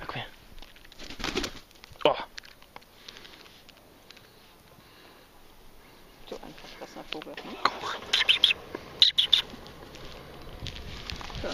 Komm her. Oh. So ein verfressener Vogel. Ne? So.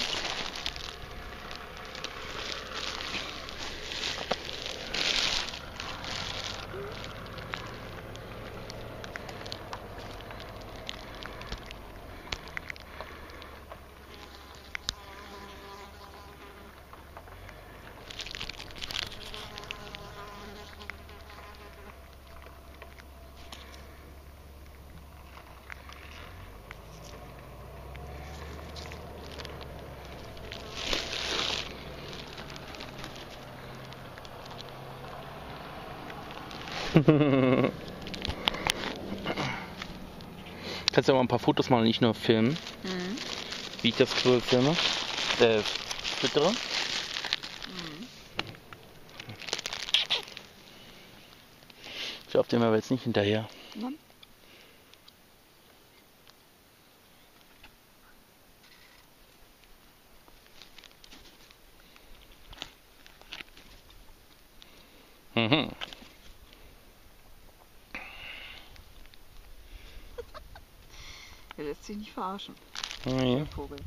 Kannst du ja mal ein paar Fotos machen, nicht nur filmen, wie ich das filme, füttere. Ich laufe dem aber jetzt nicht hinterher. Nein. Mhm. Er lässt sich nicht verarschen, Nee. der Vogel.